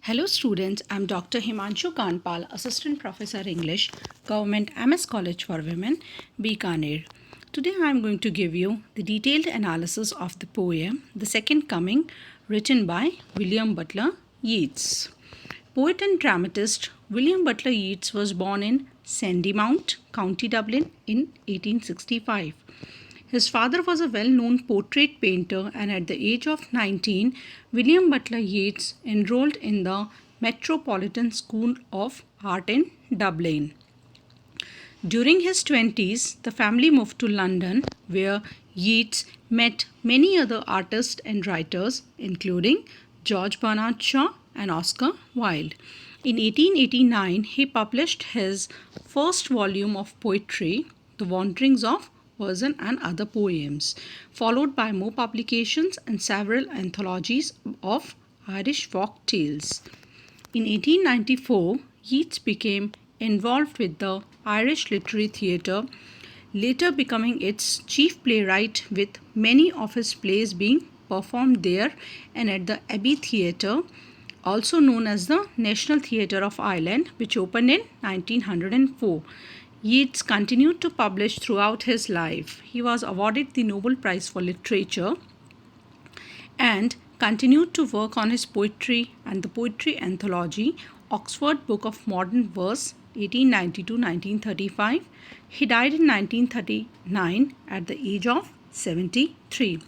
Hello students, I'm Dr. Himanshu Kanpal, Assistant Professor English, Government MS College for Women, Bikaner. Today I'm going to give you the detailed analysis of the poem The Second Coming, written by William Butler Yeats. Poet and dramatist William Butler Yeats was born in Sandymount, County Dublin in 1865. His father was a well known portrait painter, and at the age of 19, William Butler Yeats enrolled in the Metropolitan School of Art in Dublin. During his 20s, the family moved to London, where Yeats met many other artists and writers, including George Bernard Shaw and Oscar Wilde. In 1889, he published his first volume of poetry, The Wanderings of Version and Other Poems, followed by more publications and several anthologies of Irish folk tales. In 1894, Yeats became involved with the Irish Literary Theatre, later becoming its chief playwright, with many of his plays being performed there and at the Abbey Theatre, also known as the National Theatre of Ireland, which opened in 1904. Yeats continued to publish throughout his life. He was awarded the Nobel Prize for Literature and continued to work on his poetry and the poetry anthology Oxford Book of Modern Verse 1890-1935. He died in 1939 at the age of 73.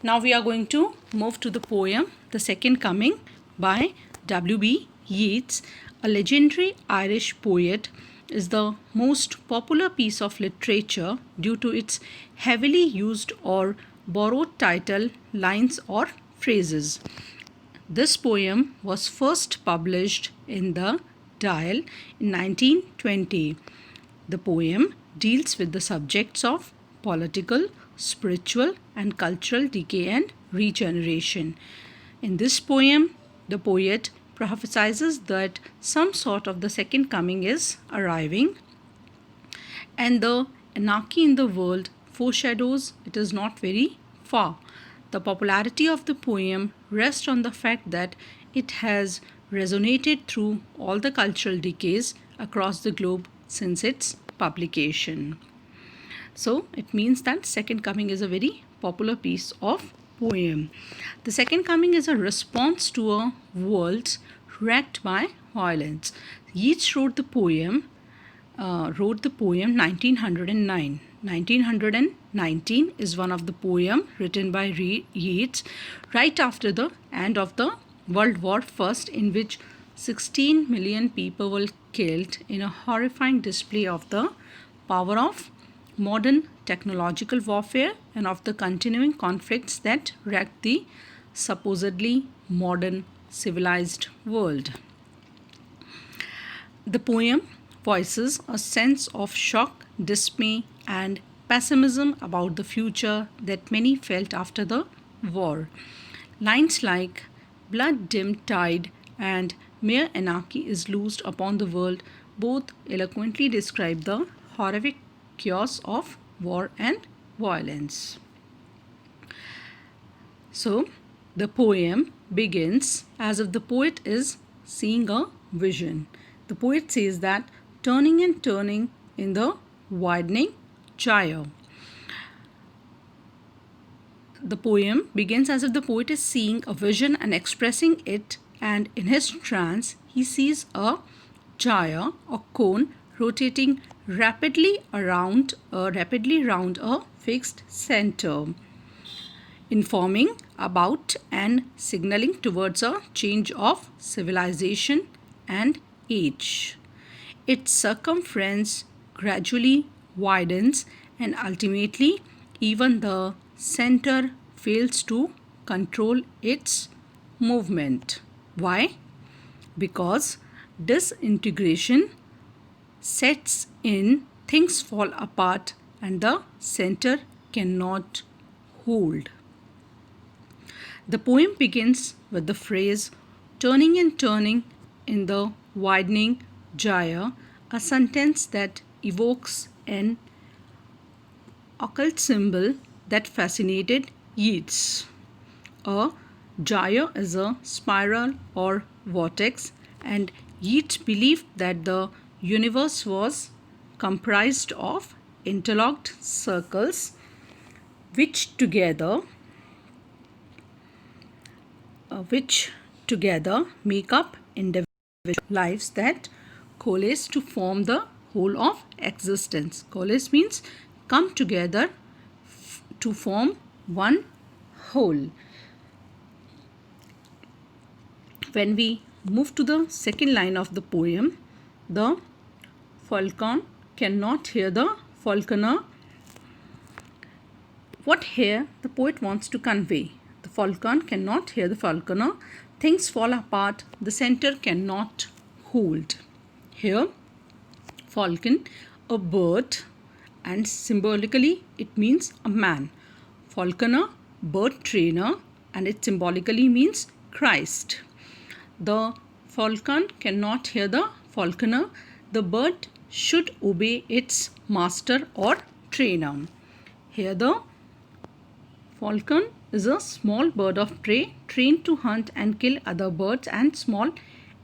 Now we are going to move to the poem The Second Coming by W.B. Yeats, a legendary Irish poet. Is the most popular piece of literature due to its heavily used or borrowed title, lines, or phrases. This poem was first published in the Dial in 1920. The poem deals with the subjects of political, spiritual, and cultural decay and regeneration. In this poem, the poet prophesies that some sort of the second coming is arriving, and the anarchy in the world foreshadows it is not very far. The popularity of the poem rests on the fact that it has resonated through all the cultural decays across the globe since its publication. So it means that Second Coming is a very popular piece of poem. The Second Coming is a response to a world wrecked by violence. Yeats wrote the poem 1909. 1919 is one of the poem written by Yeats right after the end of the World War I, in which 16 million people were killed in a horrifying display of the power of modern technological warfare and of the continuing conflicts that wrecked the supposedly modern civilized world. The poem voices a sense of shock, dismay, and pessimism about the future that many felt after the war. Lines like blood-dimmed tide and mere anarchy is loosed upon the world both eloquently describe the horrific chaos of war and violence. So, the poem begins as if the poet is seeing a vision. The poet says that turning and turning in the widening gyre. The poem begins as if the poet is seeing a vision and expressing it, and in his trance, he sees a gyre or cone rotating rapidly round a fixed center, informing about and signaling towards a change of civilization and age. Its circumference gradually widens, and ultimately even the center fails to control its movement. Why? Because disintegration sets in, things fall apart, and the center cannot hold. The poem begins with the phrase turning and turning in the widening gyre, a sentence that evokes an occult symbol that fascinated Yeats. A Jaya is a spiral or vortex, and Yeats believed that the universe was comprised of interlocked circles which together make up individual lives that coalesce to form the whole of existence. Coalesce means come together to form one whole. When we move to the second line of the poem, the falcon cannot hear the falconer. What here the poet wants to convey? The falcon cannot hear the falconer. Things fall apart. The center cannot hold. Here, falcon, a bird, and symbolically it means a man. Falconer, bird trainer, and it symbolically means Christ. The falcon cannot hear the falconer. The bird should obey its master or trainer. Here the falcon is a small bird of prey trained to hunt and kill other birds and small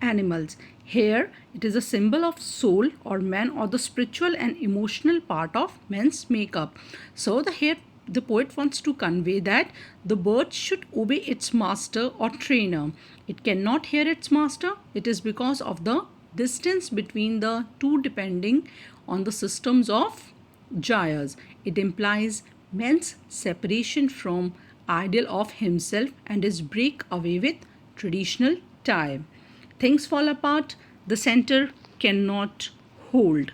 animals. Here it is a symbol of soul or man, or the spiritual and emotional part of man's makeup. So here the poet wants to convey that the bird should obey its master or trainer. It cannot hear its master. It is because of the distance between the two depending on the systems of Jayas. It implies man's separation from ideal of himself and his break away with traditional tie. Things fall apart. The center cannot hold.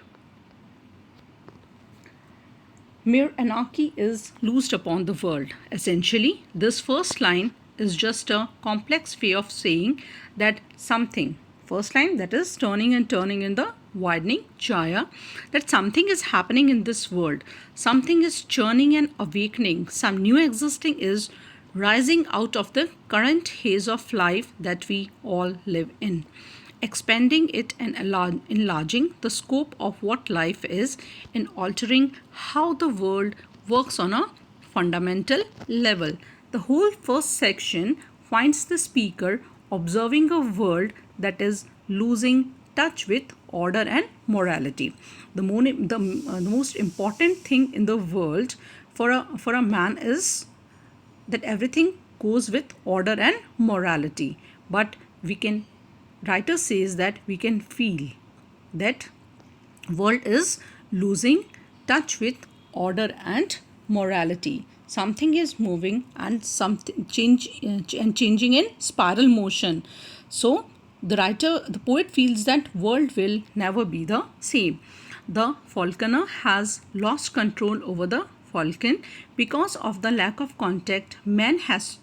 Mere anarchy is loosed upon the world. Essentially, this first line is just a complex way of saying that something, first line, that is turning and turning in the widening Jaya, that something is happening in this world. Something is churning and awakening. Some new existing is rising out of the current haze of life that we all live in, expanding it and enlarging the scope of what life is and altering how the world works on a fundamental level. The whole first section finds the speaker observing a world that is losing touch with order and morality. The most important thing in the world for a man is that everything goes with order and morality. But writer says that we can feel that world is losing touch with order and morality. Something is moving and something changing in spiral motion. So the poet feels that world will never be the same. The falconer has lost control over the falcon. Because of the lack of contact, man has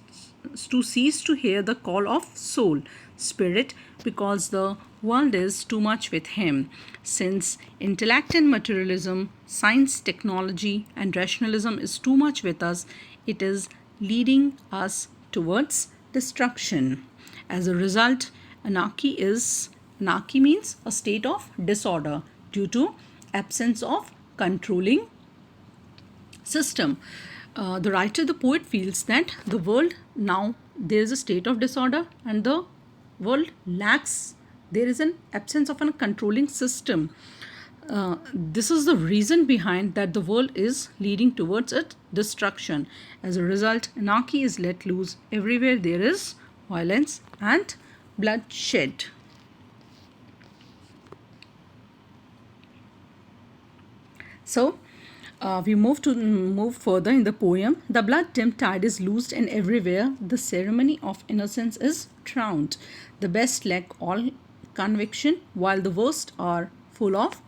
to cease to hear the call of soul, spirit, because the world is too much with him. Since intellect and materialism, science, technology, and rationalism is too much with us, it is leading us towards destruction. As a result, anarchy means a state of disorder due to absence of controlling system. The poet feels that the world now, there is a state of disorder and the world lacks, there is an absence of a controlling system. This is the reason behind that the world is leading towards its destruction. As a result, anarchy is let loose everywhere there is violence and bloodshed. So we move further in the poem. The blood-dimmed tide is loosed and everywhere the ceremony of innocence is drowned. The best lack all conviction, while the worst are full of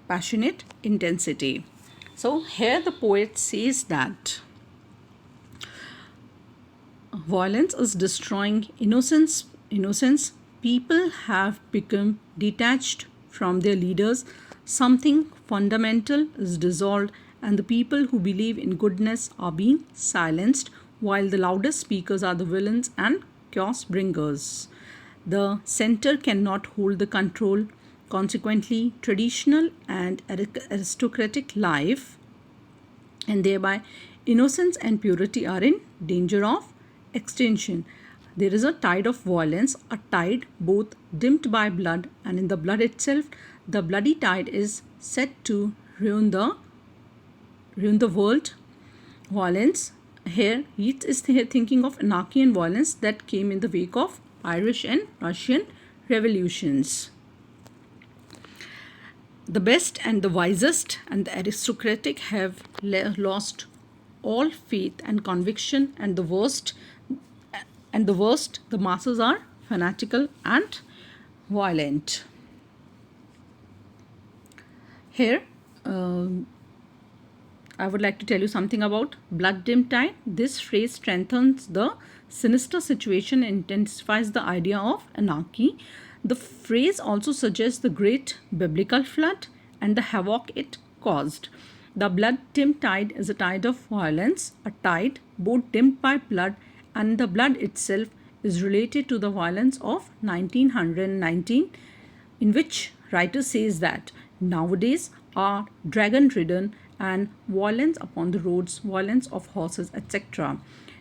passionate intensity. So here the poet says that violence is destroying innocence. People have become detached from their leaders. Something fundamental is dissolved, and the people who believe in goodness are being silenced, while the loudest speakers are the villains and chaos bringers. The center cannot hold the control. Consequently, traditional and aristocratic life, and thereby innocence and purity, are in danger of Extinction. There is a tide of violence, a tide both dimmed by blood and in the blood itself. The bloody tide is set to ruin the world. Violence. Here, Yeats is thinking of anarchy and violence that came in the wake of Irish and Russian revolutions. The best and the wisest and the aristocratic have lost all faith and conviction, and the worst, the masses are fanatical and violent. Here, I would like to tell you something about blood dim tide. This phrase strengthens the sinister situation and intensifies the idea of anarchy. The phrase also suggests the great biblical flood and the havoc it caused. The blood dim tide is a tide of violence, a tide both dimmed by blood, and the blood itself is related to the violence of 1919, in which writer says that nowadays are dragon-ridden and violence upon the roads, violence of horses, etc.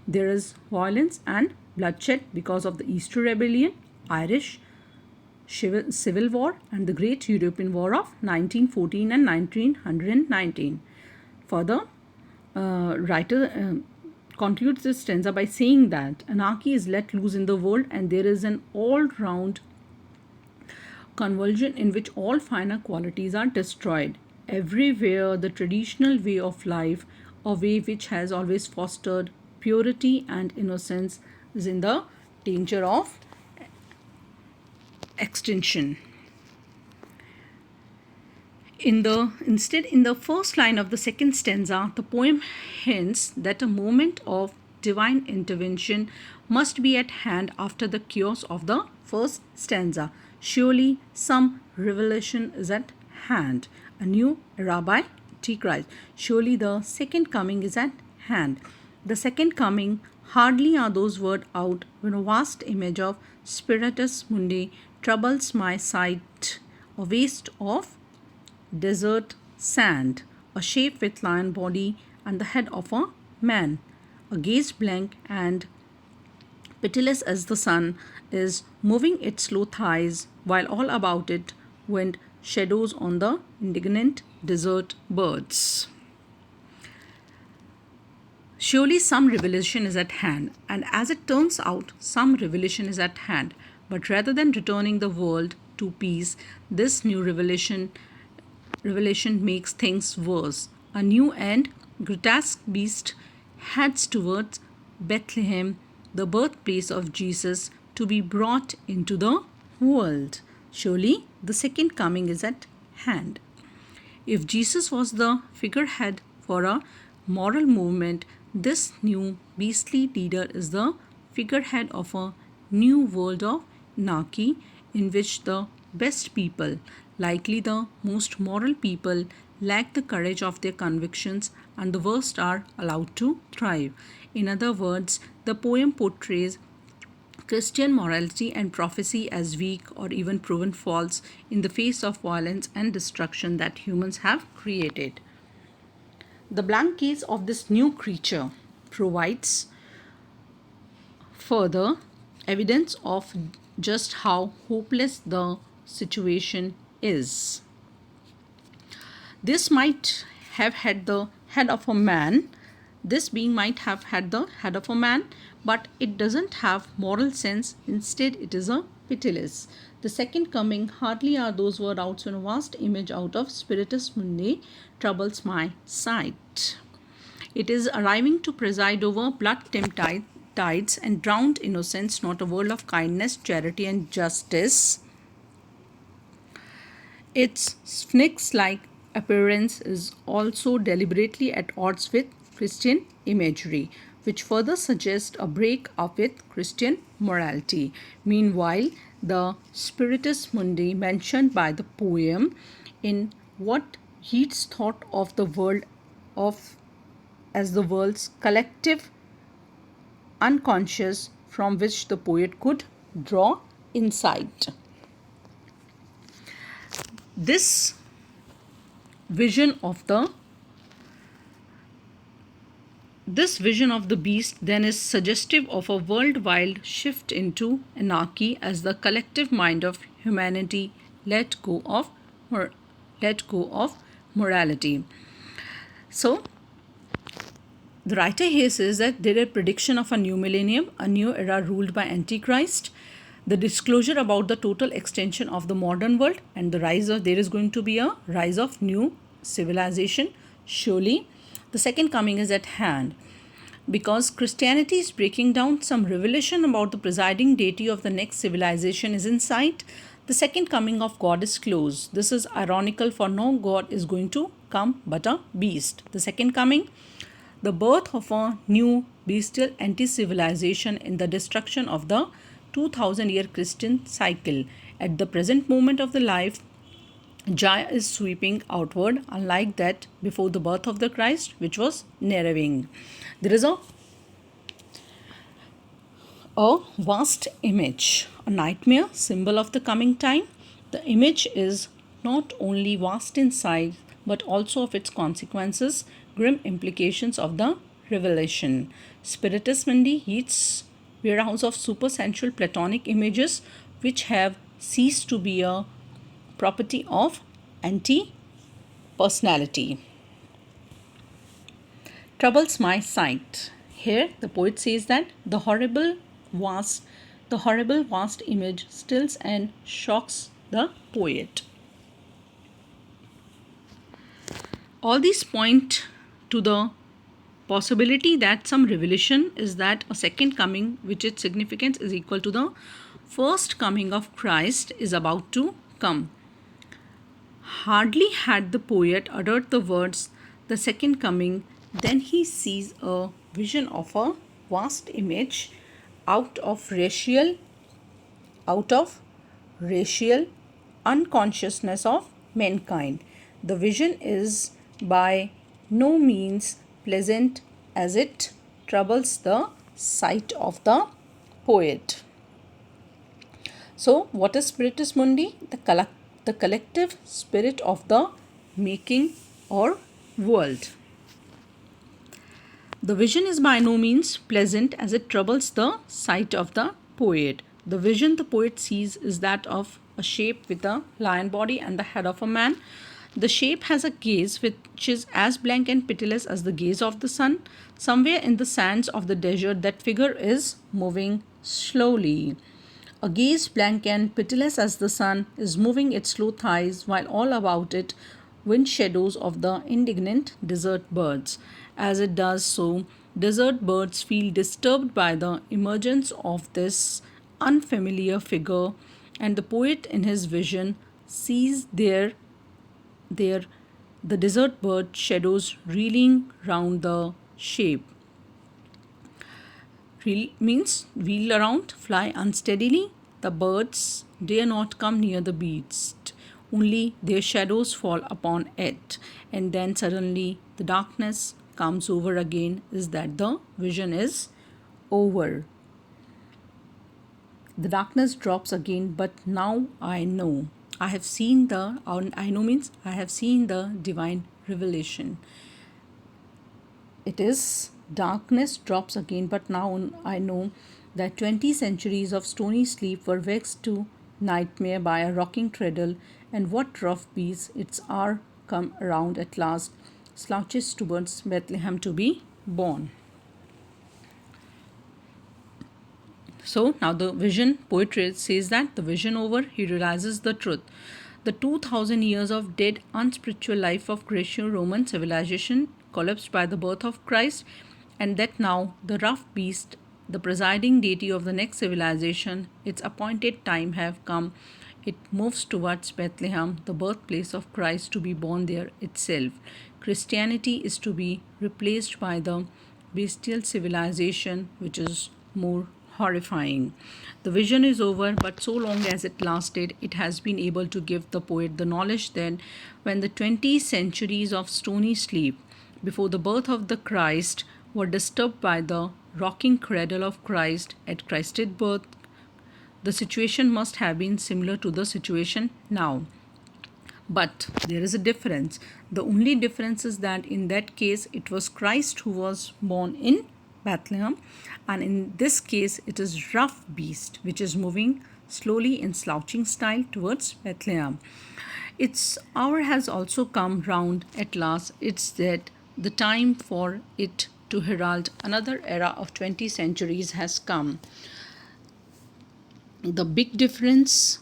There is violence and bloodshed because of the Easter Rebellion, Irish Civil War, and the Great European War of 1914 and 1919. Further, writer concludes this stanza by saying that anarchy is let loose in the world and there is an all-round convulsion in which all finer qualities are destroyed. Everywhere the traditional way of life, a way which has always fostered purity and innocence, is in the danger of extinction. In the first line of the second stanza, the poem hints that a moment of divine intervention must be at hand after the chaos of the first stanza. Surely some revelation is at hand. A new era by T. Christ. Surely the second coming is at hand. The second coming, hardly are those words out when a vast image of Spiritus Mundi troubles my sight, a waste of desert sand, a shape with lion body and the head of a man, a gaze blank and pitiless as the sun is moving its slow thighs, while all about it wind shadows on the indignant desert birds. Surely some revelation is at hand, and as it turns out, some revelation is at hand. But rather than returning the world to peace, this new revelation makes things worse. A new and grotesque beast heads towards Bethlehem, the birthplace of Jesus, to be brought into the world. Surely the second coming is at hand. If Jesus was the figurehead for a moral movement, this new beastly leader is the figurehead of a new world of anarchy in which the best people, likely the most moral people, lack the courage of their convictions and the worst are allowed to thrive. In other words, the poem portrays Christian morality and prophecy as weak or even proven false in the face of violence and destruction that humans have created. The blank gaze of this new creature provides further evidence of just how hopeless the situation is. This might have had the head of a man. This being might have had the head of a man, but it doesn't have moral sense. Instead, it is a pitiless. The second coming, hardly are those words out when a vast image out of Spiritus Mundi troubles my sight. It is arriving to preside over blood-dimmed tides and drowned innocence, not a world of kindness, charity, and justice. Its sphinx-like appearance is also deliberately at odds with Christian imagery, which further suggests a break up with Christian morality. Meanwhile, the Spiritus Mundi mentioned by the poem in what Yeats thought of the world as the world's collective unconscious from which the poet could draw insight. This vision of the This vision of the beast then is suggestive of a worldwide shift into anarchy as the collective mind of humanity let go of morality. So, the writer here says that there is a prediction of a new millennium, a new era ruled by Antichrist, the disclosure about the total extension of the modern world, and there is going to be a rise of new civilization. Surely, the second coming is at hand. Because Christianity is breaking down, some revelation about the presiding deity of the next civilization is in sight. The second coming of God is close. This is ironical, for no God is going to come but a beast. The second coming, the birth of a new bestial anti-civilization in the destruction of the 2000-year Christian cycle. At the present moment of the life, Jaya is sweeping outward, unlike that before the birth of the Christ, which was narrowing. There is a vast image, a nightmare, symbol of the coming time. The image is not only vast in size, but also of its consequences, grim implications of the revelation. Spiritus Mundi heats warehouse of supersensual Platonic images which have ceased to be a property of anti-personality. Troubles my sight. Here the poet says that the horrible vast image stills and shocks the poet. All these point to the possibility that some revelation is that a second coming, which its significance is equal to the first coming of Christ, is about to come. Hardly had the poet uttered the words, the second coming, then he sees a vision of a vast image out of racial unconsciousness of mankind. The vision is by no means pleasant as it troubles the sight of the poet. So, what is Spiritus Mundi? The collective spirit of the making or world. The vision is by no means pleasant as it troubles the sight of the poet. The vision the poet sees is that of a shape with a lion body and the head of a man. The shape has a gaze which is as blank and pitiless as the gaze of the sun. Somewhere in the sands of the desert, that figure is moving slowly. A gaze blank and pitiless as the sun is moving its slow thighs, while all about it wind shadows of the indignant desert birds. As it does so, desert birds feel disturbed by the emergence of this unfamiliar figure, and the poet in his vision sees the desert bird shadows reeling round the shape. Reel means wheel around, fly unsteadily. The birds dare not come near the beast, only their shadows fall upon it, and then suddenly the darkness comes over again, is that the vision is over. The darkness drops again, but now I know. I have seen I know means I have seen the divine revelation. It is darkness drops again, but now I know that 20 centuries of stony sleep were vexed to nightmare by a rocking treadle, and what rough beast its hour come around at last, slouches towards Bethlehem to be born. So now the vision, poetry says that the vision over, he realizes the truth. The 2000 years of dead, unspiritual life of Greco-Roman civilization collapsed by the birth of Christ, and that now the rough beast, the presiding deity of the next civilization, its appointed time have come. It moves towards Bethlehem, the birthplace of Christ, to be born there itself. Christianity is to be replaced by the bestial civilization, which is more horrifying. The vision is over, but so long as it lasted, it has been able to give the poet the knowledge that when the 20 centuries of stony sleep before the birth of the Christ were disturbed by the rocking cradle of Christ at Christ's birth, the situation must have been similar to the situation now. But there is a difference. The only difference is that in that case it was Christ who was born in Bethlehem, and in this case it is rough beast which is moving slowly in slouching style towards Bethlehem. Its hour has also come round at last. It's that the time for it to herald another era of 20 centuries has come. The big difference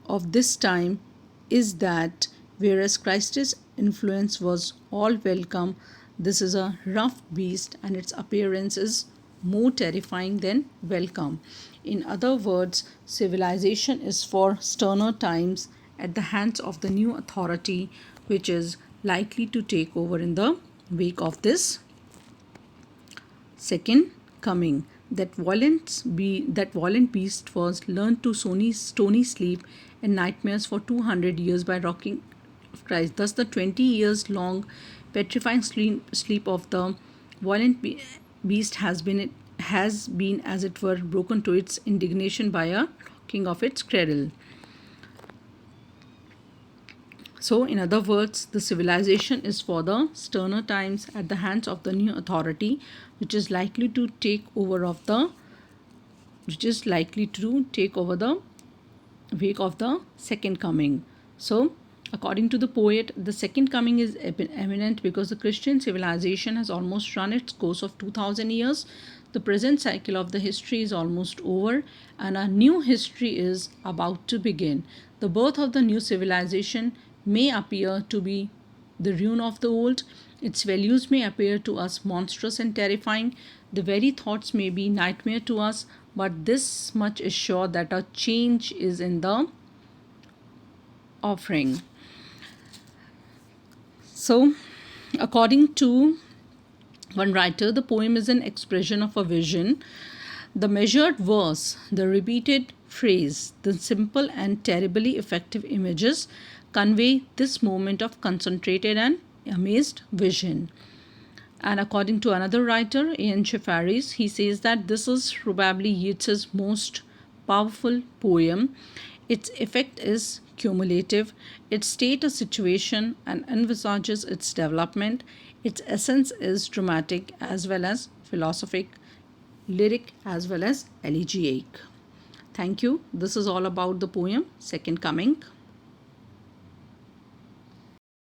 of this time is that whereas Christ's influence was all welcome, this is a rough beast and its appearance is more terrifying than welcome. In other words, civilization is for sterner times at the hands of the new authority which is likely to take over in the wake of this second coming. That violent beast was learned to stony sleep and nightmares for 200 years by rocking Christ. Thus, the 20 years long petrifying sleep of the violent beast has been, as it were, broken to its indignation by a rocking of its cradle. So, in other words, the civilization is for the sterner times at the hands of the new authority, which is likely to take over the wake of the second coming. So, according to the poet, the second coming is imminent because the Christian civilization has almost run its course of 2000 years. The present cycle of the history is almost over, and a new history is about to begin. The birth of the new civilization may appear to be the ruin of the old. Its values may appear to us monstrous and terrifying. The very thoughts may be nightmare to us, but this much is sure that a change is in the offering. So, according to one writer, the poem is an expression of a vision. The measured verse, the repeated phrase, the simple and terribly effective images convey this moment of concentrated and amazed vision. And according to another writer, Ian Chafaris, he says that this is probably Yeats's most powerful poem. Its effect is cumulative. It states a situation and envisages its development. Its essence is dramatic as well as philosophic, lyric as well as elegiac. Thank you. This is all about the poem Second Coming.